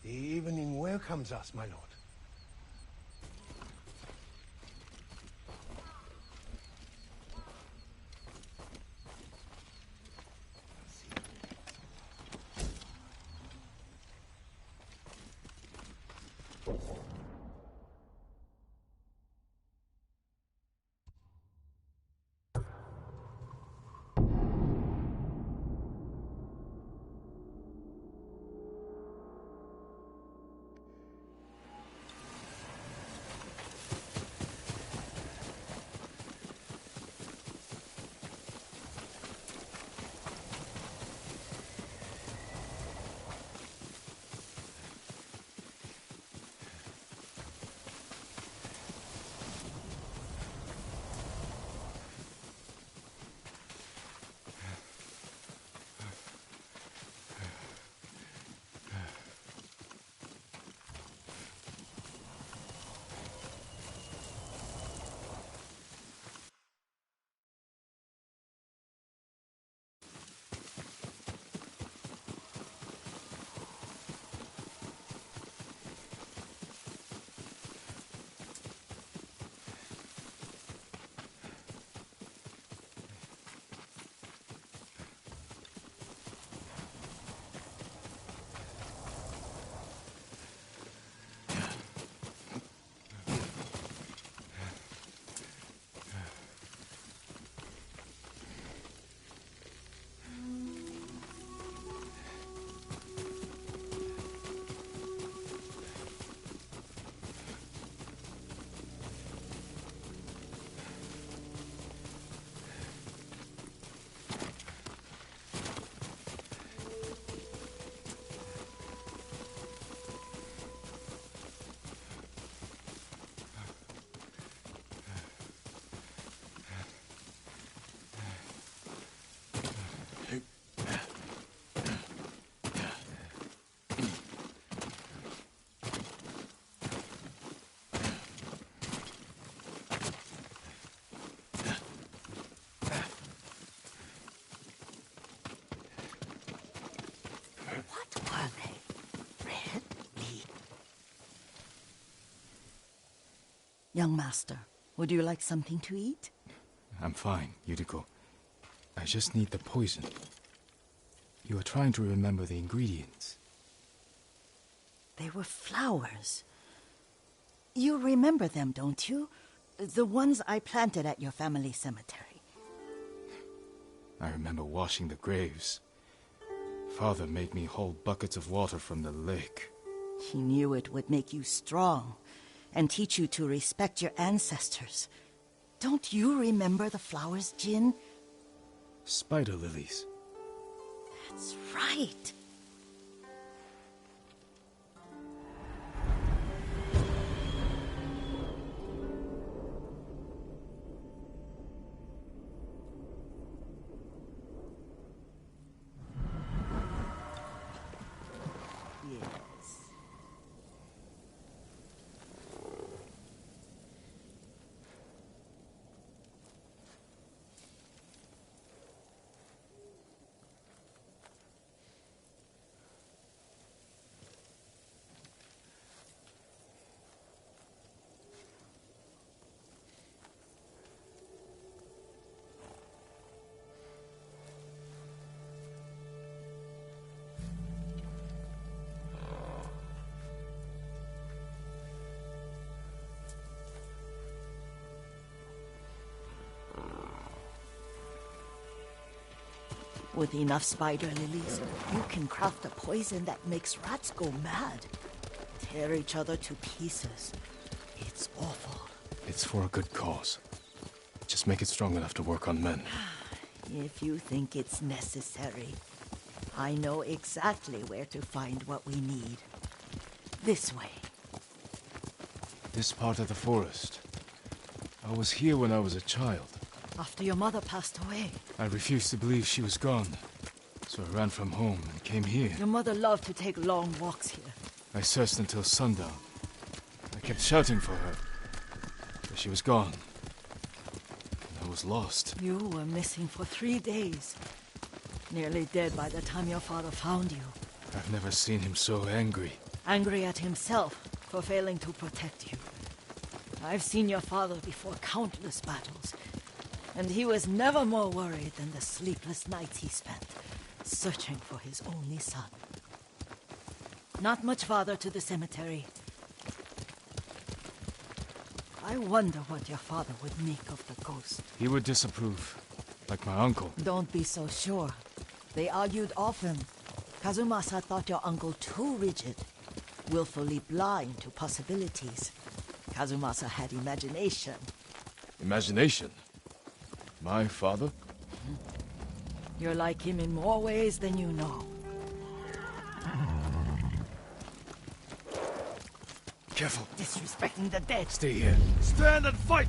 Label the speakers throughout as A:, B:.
A: The evening welcomes us, my lord.
B: Young master, would you like something to eat?
C: I'm fine, Yuriko. I just need the poison. You are trying to remember the ingredients.
B: They were flowers. You remember them, don't you? The ones I planted at your family cemetery.
C: I remember washing the graves. Father made me hold buckets of water from the lake.
B: He knew it would make you strong and teach you to respect your ancestors. Don't you remember the flowers, Jin?
C: Spider lilies.
B: That's right. With enough spider lilies, you can craft a poison that makes rats go mad. Tear each other to pieces. It's awful.
C: It's for a good cause. Just make it strong enough to work on men.
B: If you think it's necessary, I know exactly where to find what we need. This way.
C: This part of the forest. I was here when I was a child.
B: After your mother passed away.
C: I refused to believe she was gone. So I ran from home and came here.
B: Your mother loved to take long walks here.
C: I searched until sundown. I kept shouting for her. But she was gone. And I was lost.
B: You were missing for 3 days. Nearly dead by the time your father found you.
C: I've never seen him so angry.
B: angry at himself for failing to protect you. I've seen your father before countless battles, and he was never more worried than the sleepless nights he spent searching for his only son. Not much farther to the cemetery. I wonder what your father would make of the ghost.
C: He would disapprove, like my uncle.
B: Don't be so sure. They argued often. Kazumasa thought your uncle too rigid, willfully blind to possibilities. Kazumasa had imagination.
C: Imagination? My father?
B: You're like him in more ways than you know.
C: Careful.
B: Disrespecting the dead.
C: Stay here. Stand and fight!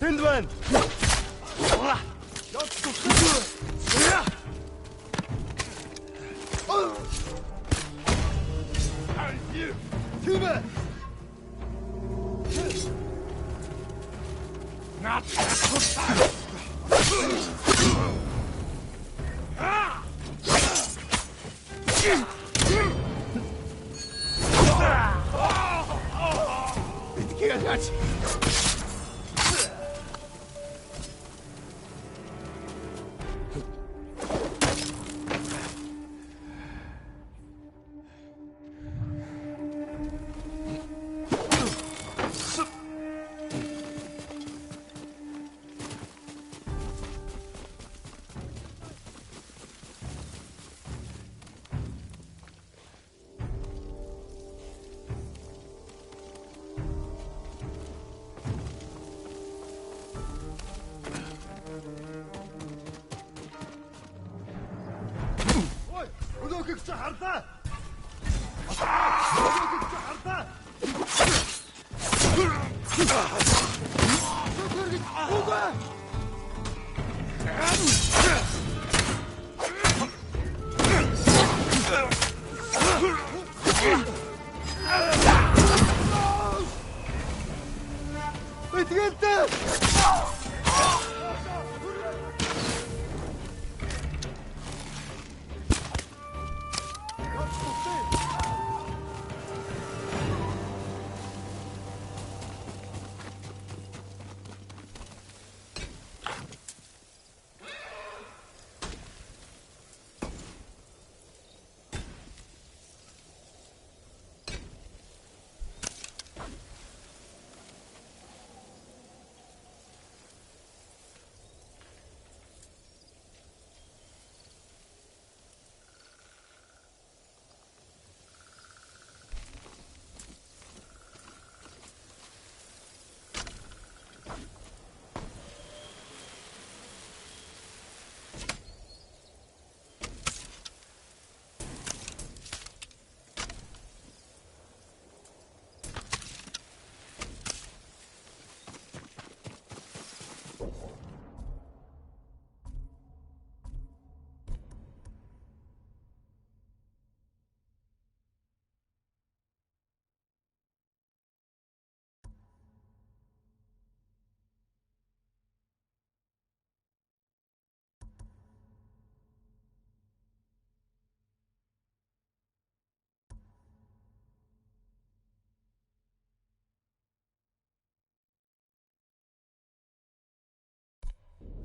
A: Hindman!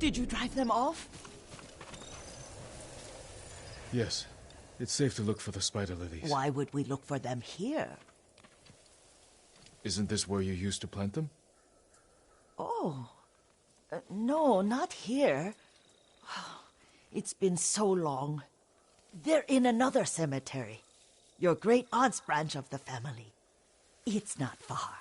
B: Did you drive them off?
C: Yes. It's safe to look for the spider lilies.
B: Why would we look for them here?
C: Isn't this where you used to plant them?
B: Oh. No, not here. It's been so long. They're in another cemetery. Your great-aunt's branch of the family. It's not far.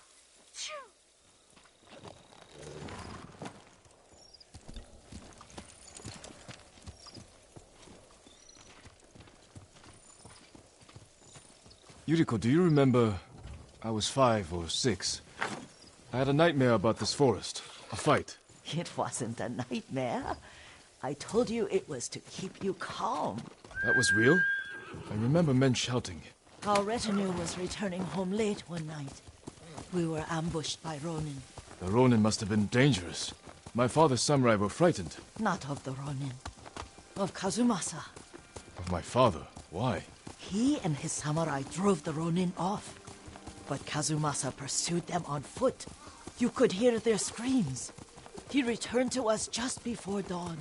C: Yuriko, do you remember... I was 5 or 6. I had a nightmare about this forest. A fight.
B: It wasn't a nightmare. I told you it was to keep you calm.
C: That was real? I remember men shouting.
B: Our retinue was returning home late one night. We were ambushed by Ronin.
C: The Ronin must have been dangerous. My father's samurai were frightened.
B: Not of the Ronin. Of Kazumasa.
C: Of my father? Why?
B: He and his samurai drove the Ronin off. But Kazumasa pursued them on foot. You could hear their screams. He returned to us just before dawn,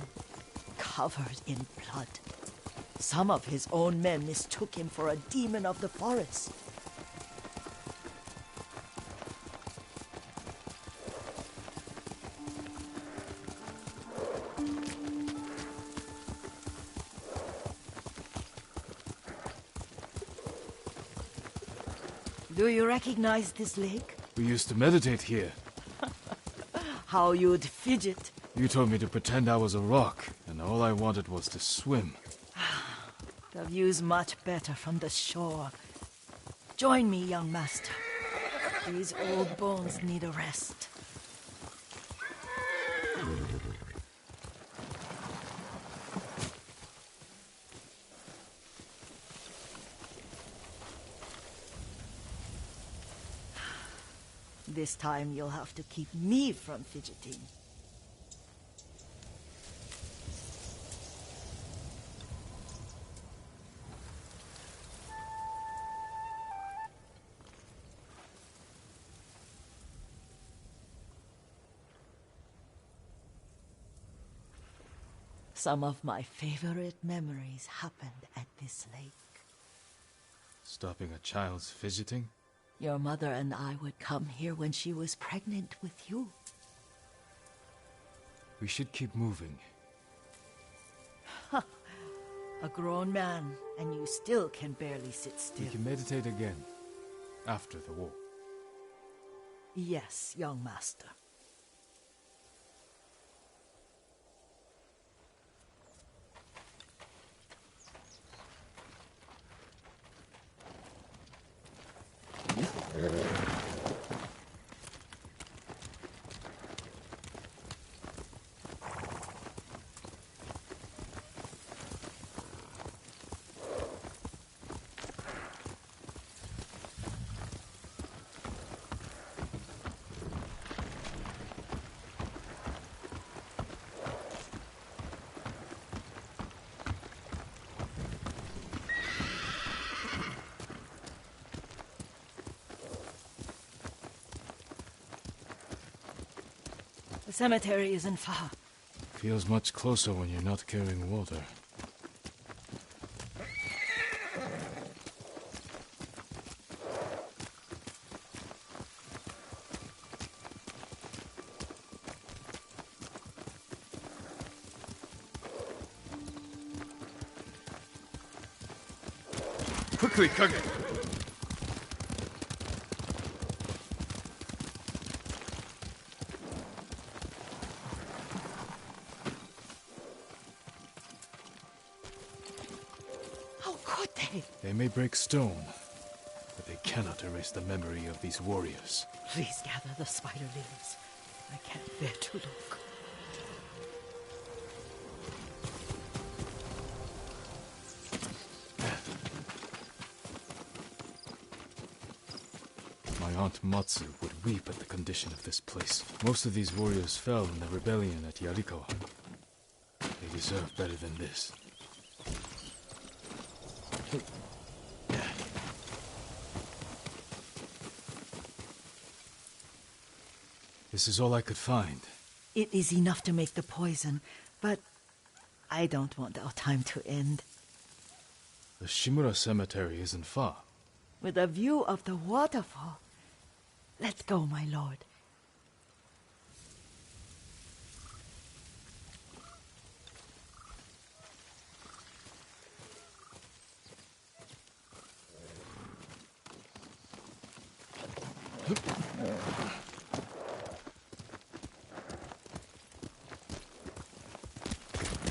B: covered in blood. Some of his own men mistook him for a demon of the forest. Do you recognize this lake?
C: We used to meditate here.
B: How you'd fidget.
C: You told me to pretend I was a rock, and all I wanted was to swim.
B: The view's much better from the shore. Join me, young master. These old bones need a rest. This time you'll have to keep me from fidgeting. Some of my favorite memories happened at this lake.
C: Stopping a child's fidgeting?
B: Your mother and I would come here when she was pregnant with you.
C: We should keep moving.
B: A grown man, and you still can barely sit still.
C: We can meditate again. After the war.
B: Yes, young master. The cemetery isn't far.
C: Feels much closer when you're not carrying water. Quickly, Kage!
B: How could they?
C: They may break stone, but they cannot erase the memory of these warriors.
B: Please gather the spider leaves. I can't bear to look.
C: My Aunt Matsu would weep at the condition of this place. Most of these warriors fell in the rebellion at Yarikawa. They deserve better than this. This is all I could find.
B: It is enough to make the poison, but I don't want our time to end.
C: The Shimura Cemetery isn't far.
B: With a view of the waterfall. Let's go, my lord.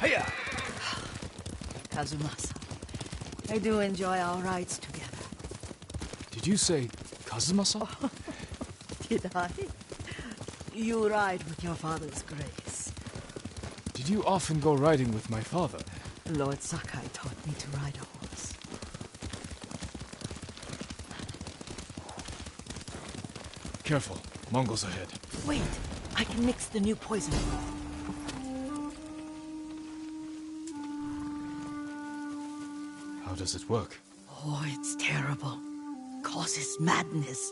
A: Hiya!
B: Kazumasa, I do enjoy our rides together.
C: Did you say Kazumasa?
B: Did I? You ride with your father's grace.
C: Did you often go riding with my father?
B: Lord Sakai taught me to ride a horse.
C: Careful, Mongols ahead.
B: Wait, I can mix the new poison.
C: How does it work?
B: Oh, it's terrible. Causes madness.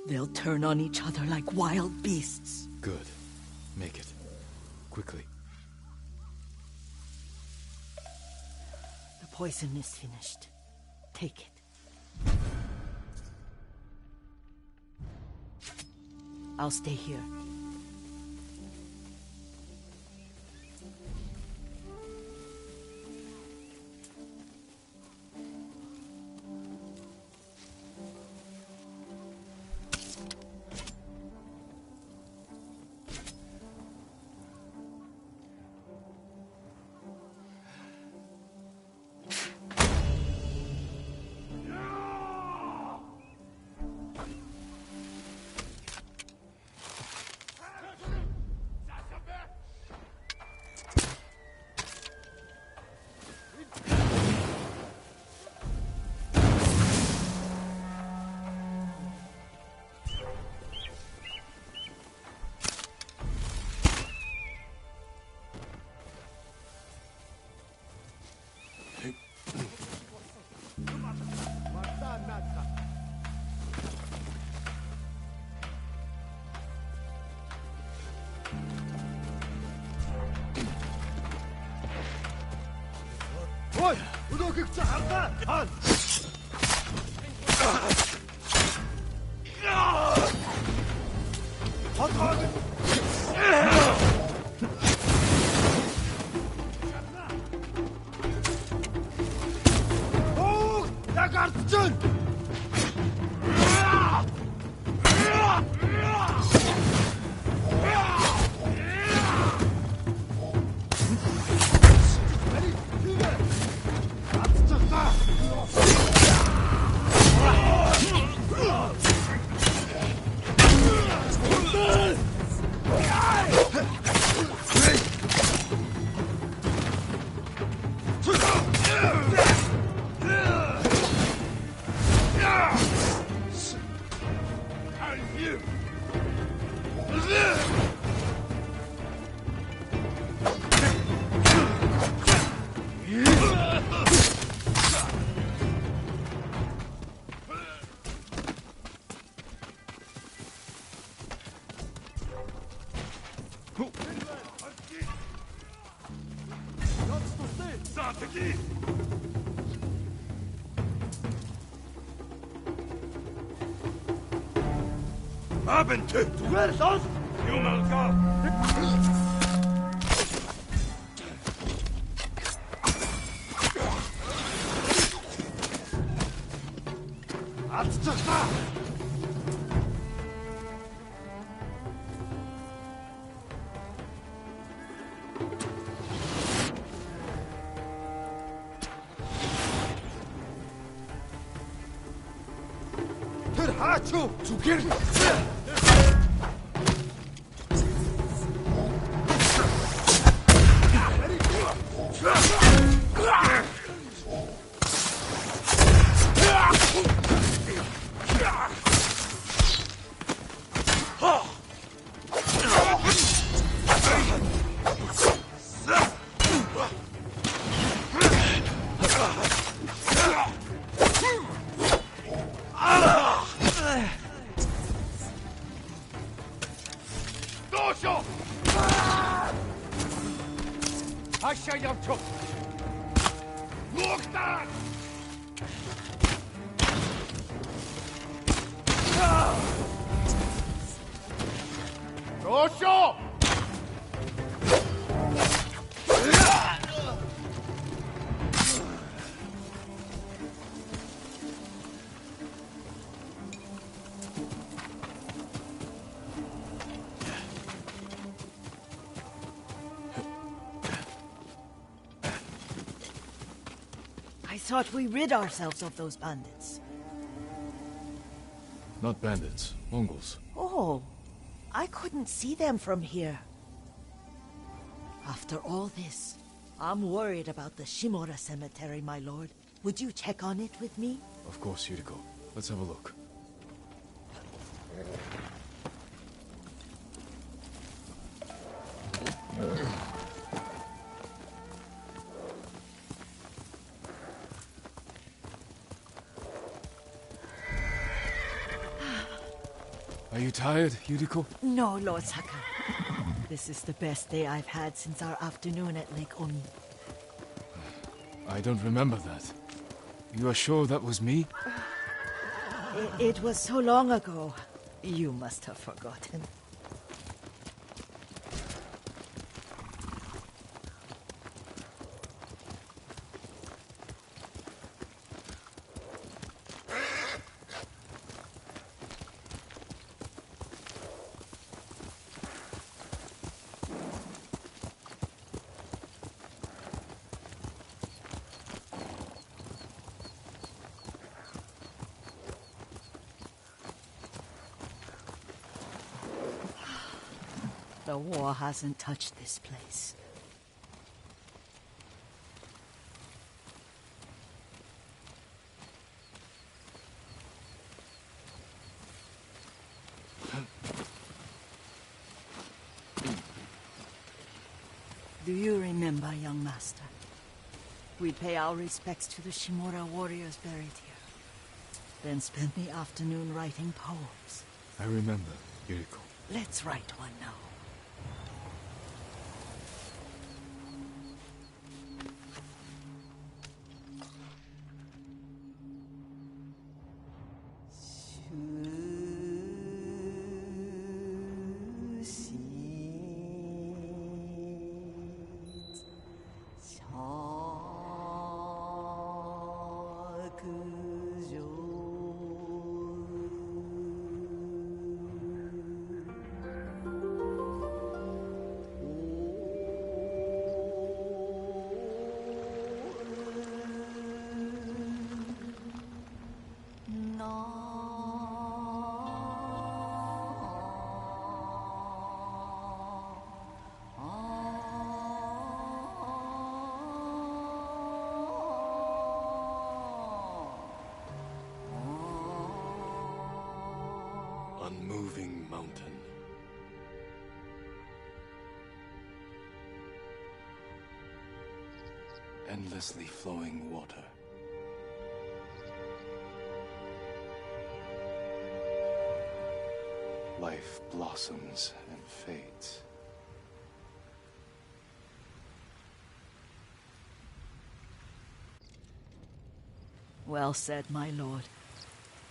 B: They'll turn on each other like wild beasts.
C: Good. Make it. Quickly.
B: The poison is finished. Take it. I'll stay here.
A: Ой, өдөөгч хардаа. Хаан. Хатгаа. Оо, яг ардчэн. Abend, du wirst aus! Jumalka! Аццахта! Тэр хаач юу? Зүгээр. Дошо! Haşa yapçuk! Nokta! Rosho!
B: I thought we rid ourselves of those bandits.
C: Not bandits, Mongols.
B: Oh, I couldn't see them from here. After all this, I'm worried about the Shimura cemetery, my lord. Would you check on it with me?
C: Of course, Yuriko. Let's have a look. Are you tired, Yuriko?
B: No, Lord Saka. This is the best day I've had since our afternoon at Lake Oni.
C: I don't remember that. You are sure that was me?
B: It was so long ago. You must have forgotten. The war hasn't touched this place. Do you remember, young master? We'd pay our respects to the Shimura warriors buried here. Then spend the afternoon writing poems.
C: I remember, Yuriko.
B: Let's write one now.
C: Unmoving mountain. Endlessly flowing water. Life blossoms and fades.
B: Well said, my lord.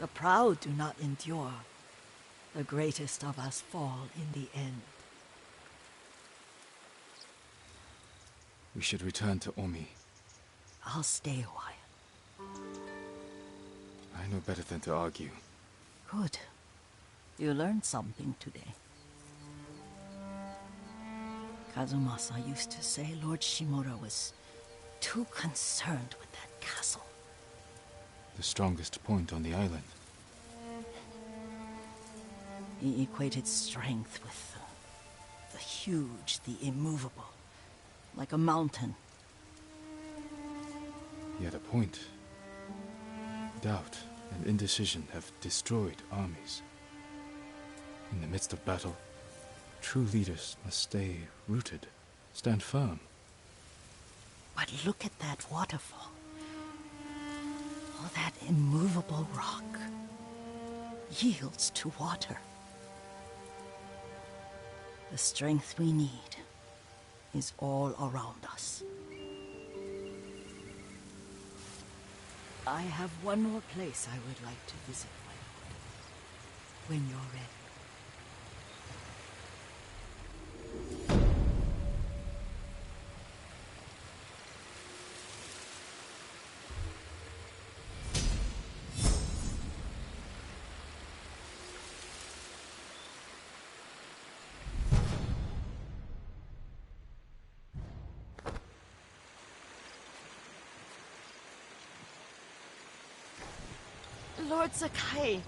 B: The proud do not endure. The greatest of us fall in the end.
C: We should return to Omi.
B: I'll stay a while.
C: I know better than to argue.
B: Good. You learned something today. Kazumasa used to say Lord Shimura was too concerned with that castle.
C: The strongest point on the island.
B: He equated strength with the huge, the immovable, like a mountain.
C: He had a point. Doubt and indecision have destroyed armies. In the midst of battle, true leaders must stay rooted, stand firm.
B: But look at that waterfall. All that immovable rock yields to water. The strength we need is all around us. I have one more place I would like to visit, my lord. When you're ready. Lord Sakai.